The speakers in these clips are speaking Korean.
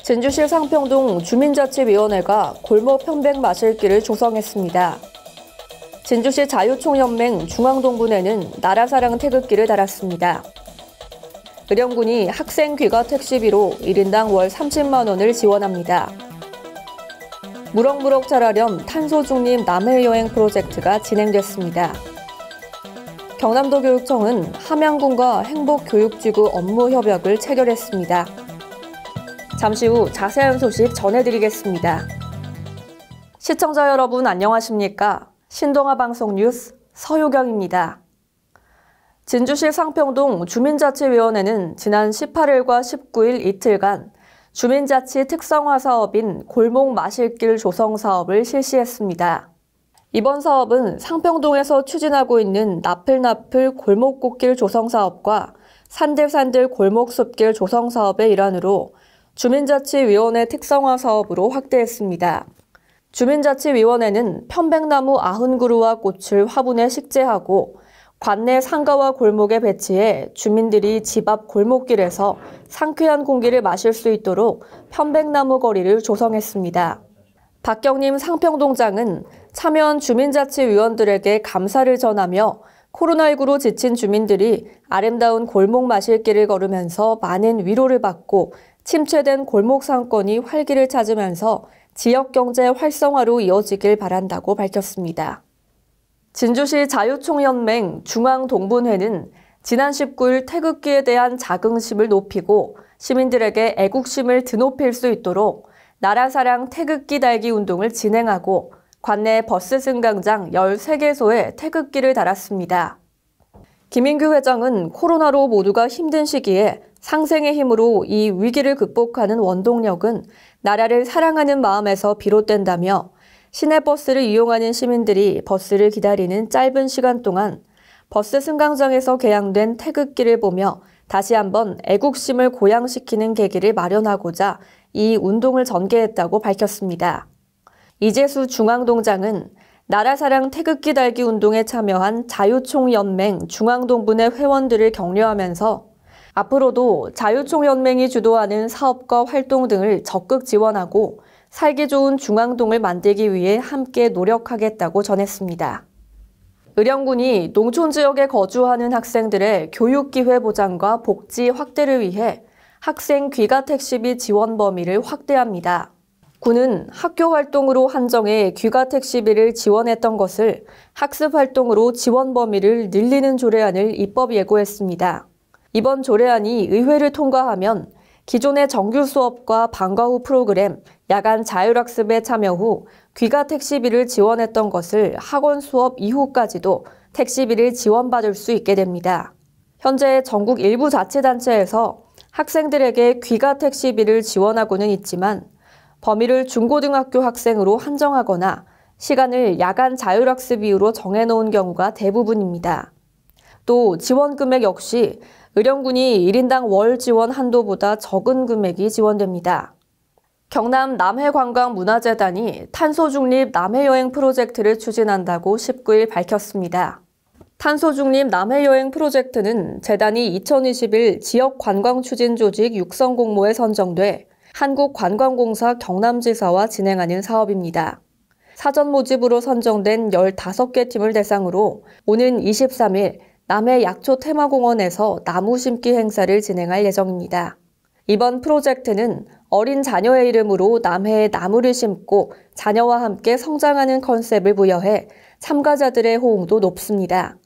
진주시 상평동 주민자치위원회가 골목 편백 마실길을 조성했습니다. 진주시 자유총연맹 중앙동분회는 나라사랑 태극기를 달았습니다. 의령군이 학생 귀가 택시비로 1인당 월 30만 원을 지원합니다. 무럭무럭 자라렴 탄소중립 남해여행 프로젝트가 진행됐습니다. 경남도 교육청은 함양군과 행복교육지구 업무 협약을 체결했습니다. 잠시 후 자세한 소식 전해드리겠습니다. 시청자 여러분 안녕하십니까? 신동아 방송 뉴스 서유경입니다. 진주시 상평동 주민자치위원회는 지난 18일과 19일 이틀간 주민자치 특성화 사업인 골목 마실길 조성 사업을 실시했습니다. 이번 사업은 상평동에서 추진하고 있는 나플나플 골목꽃길 조성 사업과 산들산들 골목숲길 조성 사업의 일환으로 주민자치위원회 특성화 사업으로 확대했습니다. 주민자치위원회는 편백나무 90그루와 꽃을 화분에 식재하고 관내 상가와 골목에 배치해 주민들이 집 앞 골목길에서 상쾌한 공기를 마실 수 있도록 편백나무 거리를 조성했습니다. 박경림 상평동장은 참여한 주민자치위원들에게 감사를 전하며 코로나19로 지친 주민들이 아름다운 골목 마실길을 걸으면서 많은 위로를 받고 침체된 골목 상권이 활기를 찾으면서 지역경제 활성화로 이어지길 바란다고 밝혔습니다. 진주시 자유총연맹 중앙동분회는 지난 19일 태극기에 대한 자긍심을 높이고 시민들에게 애국심을 드높일 수 있도록 나라사랑 태극기 달기 운동을 진행하고 관내 버스 승강장 13개소에 태극기를 달았습니다. 김인규 회장은 코로나로 모두가 힘든 시기에 상생의 힘으로 이 위기를 극복하는 원동력은 나라를 사랑하는 마음에서 비롯된다며 시내버스를 이용하는 시민들이 버스를 기다리는 짧은 시간 동안 버스 승강장에서 개양된 태극기를 보며 다시 한번 애국심을 고양시키는 계기를 마련하고자 이 운동을 전개했다고 밝혔습니다. 이재수 중앙동장은 나라사랑 태극기 달기 운동에 참여한 자유총연맹 중앙동분회 회원들을 격려하면서 앞으로도 자유총연맹이 주도하는 사업과 활동 등을 적극 지원하고 살기 좋은 중앙동을 만들기 위해 함께 노력하겠다고 전했습니다. 의령군이 농촌 지역에 거주하는 학생들의 교육기회 보장과 복지 확대를 위해 학생 귀가 택시비 지원 범위를 확대합니다. 군은 학교 활동으로 한정해 귀가 택시비를 지원했던 것을 학습 활동으로 지원 범위를 늘리는 조례안을 입법 예고했습니다. 이번 조례안이 의회를 통과하면 기존의 정규 수업과 방과 후 프로그램, 야간 자율학습에 참여 후 귀가 택시비를 지원했던 것을 학원 수업 이후까지도 택시비를 지원받을 수 있게 됩니다. 현재 전국 일부 자치단체에서 학생들에게 귀가 택시비를 지원하고는 있지만 범위를 중고등학교 학생으로 한정하거나 시간을 야간 자율학습 이후로 정해놓은 경우가 대부분입니다. 또 지원 금액 역시 의령군이 1인당 월 지원 한도보다 적은 금액이 지원됩니다. 경남 남해관광문화재단이 탄소중립 남해여행 프로젝트를 추진한다고 19일 밝혔습니다. 탄소중립 남해여행 프로젝트는 재단이 2021 지역관광추진조직 육성공모에 선정돼 한국관광공사 경남지사와 진행하는 사업입니다. 사전 모집으로 선정된 15개 팀을 대상으로 오는 23일 남해 약초 테마공원에서 나무 심기 행사를 진행할 예정입니다. 이번 프로젝트는 어린 자녀의 이름으로 남해에 나무를 심고 자녀와 함께 성장하는 컨셉을 부여해 참가자들의 호응도 높습니다.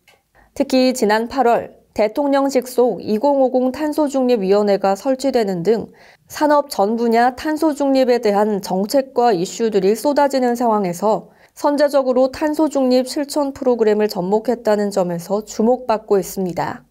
특히 지난 8월 대통령 직속 2050 탄소중립위원회가 설치되는 등 산업 전 분야 탄소중립에 대한 정책과 이슈들이 쏟아지는 상황에서 선제적으로 탄소중립 실천 프로그램을 접목했다는 점에서 주목받고 있습니다.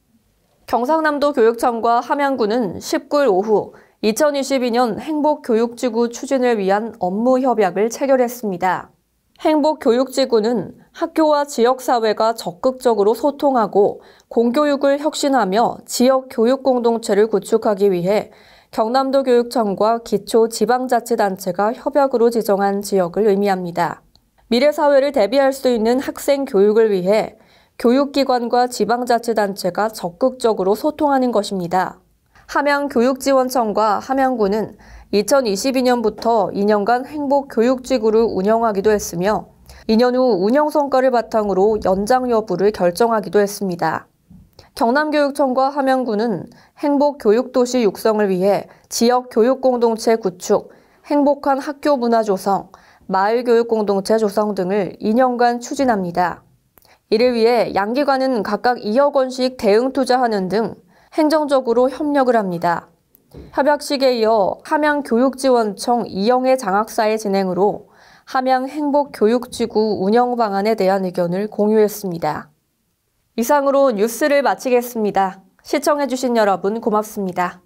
경상남도 교육청과 함양군은 19일 오후 2022년 행복교육지구 추진을 위한 업무 협약을 체결했습니다. 행복교육지구는 학교와 지역사회가 적극적으로 소통하고 공교육을 혁신하며 지역 교육 공동체를 구축하기 위해 경남도 교육청과 기초지방자치단체가 협약으로 지정한 지역을 의미합니다. 미래사회를 대비할 수 있는 학생 교육을 위해 교육기관과 지방자치단체가 적극적으로 소통하는 것입니다. 함양교육지원청과 함양군은 2022년부터 2년간 행복교육지구를 운영하기도 했으며 2년 후 운영 성과를 바탕으로 연장 여부를 결정하기도 했습니다. 경남교육청과 함양군은 행복교육도시 육성을 위해 지역교육공동체 구축, 행복한 학교 문화 조성, 마을교육공동체 조성 등을 2년간 추진합니다. 이를 위해 양기관은 각각 2억 원씩 대응 투자하는 등 행정적으로 협력을 합니다. 협약식에 이어 함양교육지원청 이영애 장학사의 진행으로 함양행복교육지구 운영 방안에 대한 의견을 공유했습니다. 이상으로 뉴스를 마치겠습니다. 시청해주신 여러분 고맙습니다.